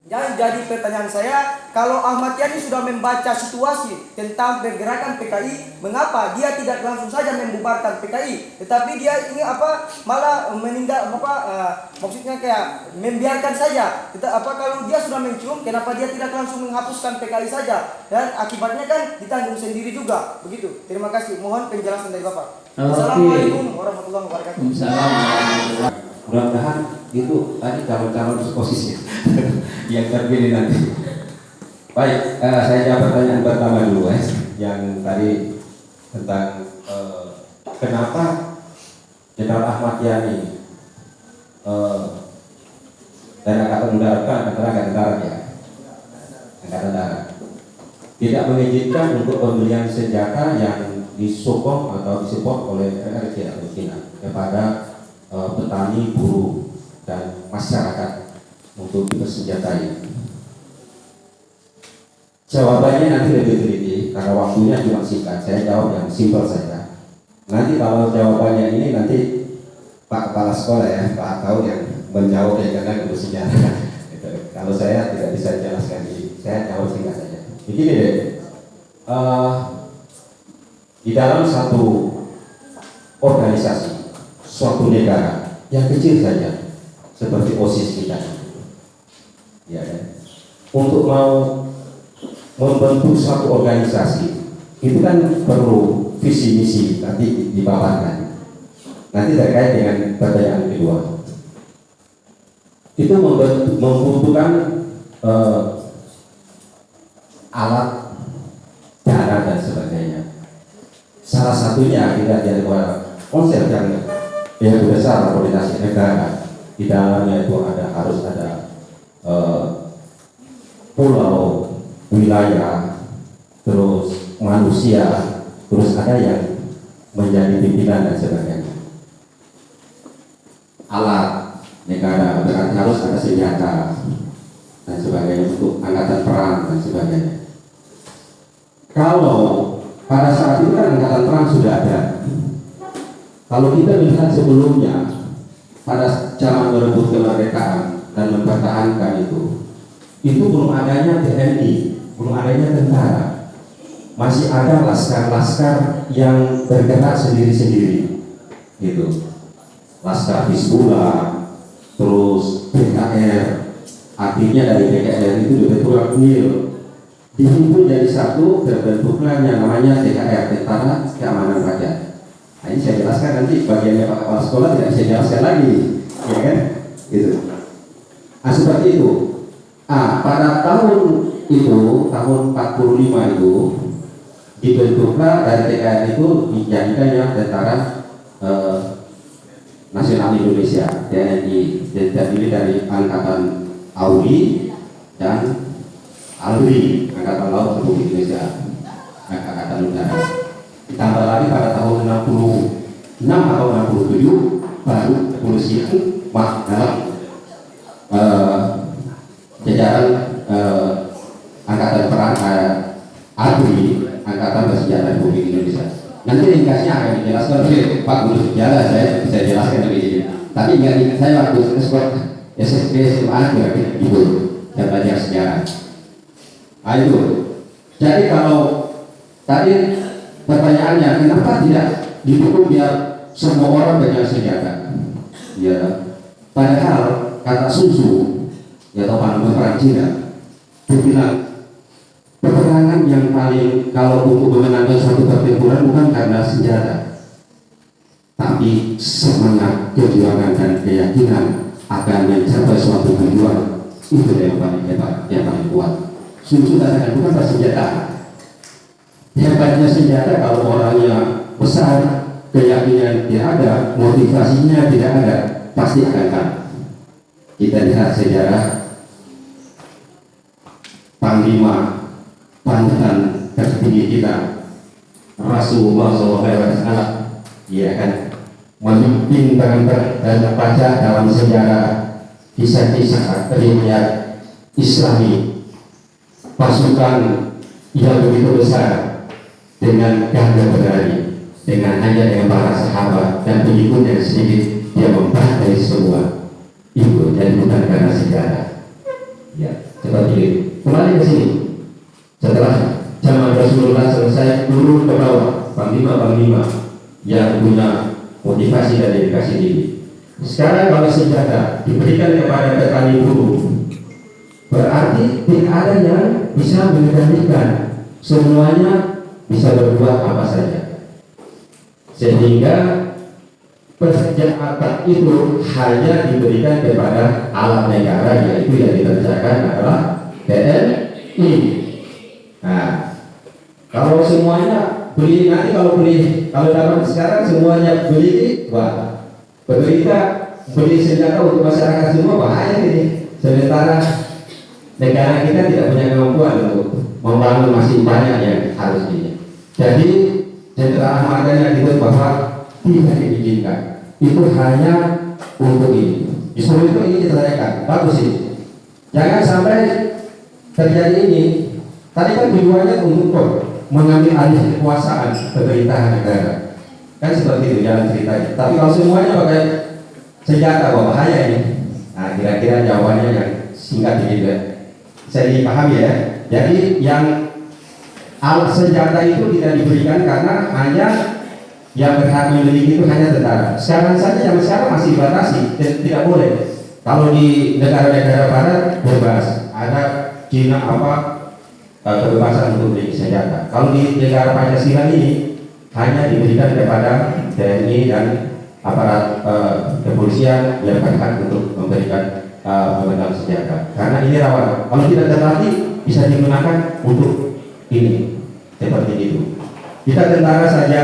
Yang jadi pertanyaan saya, kalau Ahmad Yani sudah membaca situasi tentang pergerakan PKI, mengapa dia tidak langsung saja membubarkan PKI, tetapi dia ini malah menindak maksudnya kayak membiarkan saja. Kalau dia sudah mencium, kenapa dia tidak langsung menghapuskan PKI saja? Dan akibatnya kan ditanggung sendiri juga. Begitu. Terima kasih. Mohon penjelasan dari Bapak. Assalamualaikum warahmatullahi wabarakatuh. Mudah-mudahan itu tadi calon-calon posisi yang terpilih nanti. Baik, saya jawab pertanyaan pertama dulu, yang tadi tentang kenapa Jenderal Ahmad Yani dan Angkatan Udara, Angkatan Darat ya, Angkatan Darat tidak mengizinkan untuk pembelian senjata yang disokong atau disupport oleh RRC atau China kepada petani, buruh, dan masyarakat untuk bersenjatai. Jawabannya nanti lebih teliti karena waktunya cuma singkat. Saya jawab yang simpel saja. Nanti kalau jawabannya ini nanti Pak Kepala Sekolah ya, Pak tahu yang menjawab yang karena bersenjata. Kalau saya tidak bisa jelaskan ini, saya jawab singkat saja. Begini deh, di dalam satu organisasi, suatu negara yang kecil saja seperti OSIS kita, ya kan? Untuk mau membentuk suatu organisasi itu kan perlu visi misi nanti dipaparkan. Nanti terkait dengan pertanyaan kedua, itu membutuhkan alat, dana dan sebagainya. Salah satunya kita dari konsep yang besar koordinasi negara. Di dalamnya itu harus ada pulau, wilayah, terus manusia, terus ada yang menjadi pimpinan dan sebagainya. Alat negara berarti harus ada senjata dan sebagainya untuk angkatan perang dan sebagainya. Kalau pada saat itu kan angkatan perang sudah ada. Kalau kita melihat sebelumnya pada zaman merebut kemerdekaan dan mempertahankan itu belum adanya TNI, belum adanya tentara, masih ada laskar-laskar yang bergerak sendiri-sendiri, gitu. Laskar Hizbullah, terus PKR, artinya dari PKR itu dibentuk dihimpun jadi satu, terbentuklah yang namanya TKR, Tentara Keamanan Rakyat. Nah, ini saya jelaskan nanti bagiannya Pak Kepala Sekolah tidak saya jelaskan lagi, ya kan? Gitu. Nah, seperti itu. Pada tahun itu, tahun 45 itu dibentuklah dari TKR itu dijadikannya Tentara Nasional Indonesia TNI, terdiri dari Angkatan Auri dan ALRI, Angkatan Laut Republik Indonesia, Angkatan Udara. Ditambah lagi pada tahun 66 atau 67 baru kepolisian dalam jajaran Angkatan Perang ABRI, Angkatan Bersenjata Republik Indonesia. Nanti ringkasnya akan dijelaskan oleh Pak Guru Sejarah, saya bisa jelaskan lebih ini. Tapi ingat saya waktu SMP SMA berarti ibu saya belajar sejarah. Itu. Jadi kalau tadi pertanyaannya, kenapa tidak didukung biar semua orang punya senjata? Ya, padahal kata Sun Tzu, ya atau panduan perang Cina, dia bilang peperangan yang paling kalau untuk memenangkan suatu pertempuran bukan karena senjata, tapi semangat, kejuangan dan keyakinan akan mencapai suatu tujuan. Itu yang paling hebat, yang paling kuat. Sun Tzu katakan bukan bersenjata. Hebatnya senjata kalau orangnya besar, keyakinan tidak ada, motivasinya tidak ada, pasti akan kalah. Kita lihat sejarah Panglima panutan tertinggi kita Rasulullah SAW, ya kan, memimpin dan terbaca dalam sejarah kisah-kisah riwayat Islami, pasukan yang begitu besar dengan gagah berani, dengan hanya dengan para sahabat dan pengikut yang sedikit, dia membantai semua. Itu jadi bukan karena sejarah. Ya, seperti itu. Kembali ke sini. Setelah zaman Rasulullah selesai, turun ke bawah, panglima-panglima yang punya motivasi dan dedikasi tinggi. Sekarang kalau senjata diberikan kepada petani buruh, berarti tidak ada yang bisa mengendalikan, semuanya bisa berbuat apa saja. Sehingga persenjataan itu hanya diberikan kepada alat negara, yaitu yang dikerjakan adalah TNI. Nah, kalau semuanya beli, nanti kalau zaman sekarang semuanya beli, wah, pemerintah beli senjata untuk masyarakat semua, bahaya ini. Sementara negara kita tidak punya kemampuan untuk membangun masih banyak yang harus ini. Jadi Jenderal Ahmad Yani itu bahwa tidak diizinkan. Itu hanya untuk ini. Justru itu ingin diselesaikan. Bagus ini. Jangan sampai terjadi ini. Tadi kan tujuannya untuk mengambil alih kekuasaan pemerintahan negara. Kan seperti itu jalan ceritanya. Tapi kalau semuanya pakai senjata, bahaya ini. Nah, kira-kira jawabannya yang singkat ini juga. Saya dipahami ya. Jadi yang alat senjata itu tidak diberikan karena hanya yang berhak memiliki itu hanya tentara. Sekarang saja yang sekarang masih dibatasi, tidak boleh. Kalau di negara-negara barat bebas, ada Cina kebebasan untuk beli senjata. Kalau di negara Pancasila ini hanya diberikan kepada TNI dan aparat kepolisian yang berhak untuk memberikan memegang senjata. Karena ini rawan. Kalau tidak terlatih bisa digunakan untuk ini seperti itu. Kita tentara saja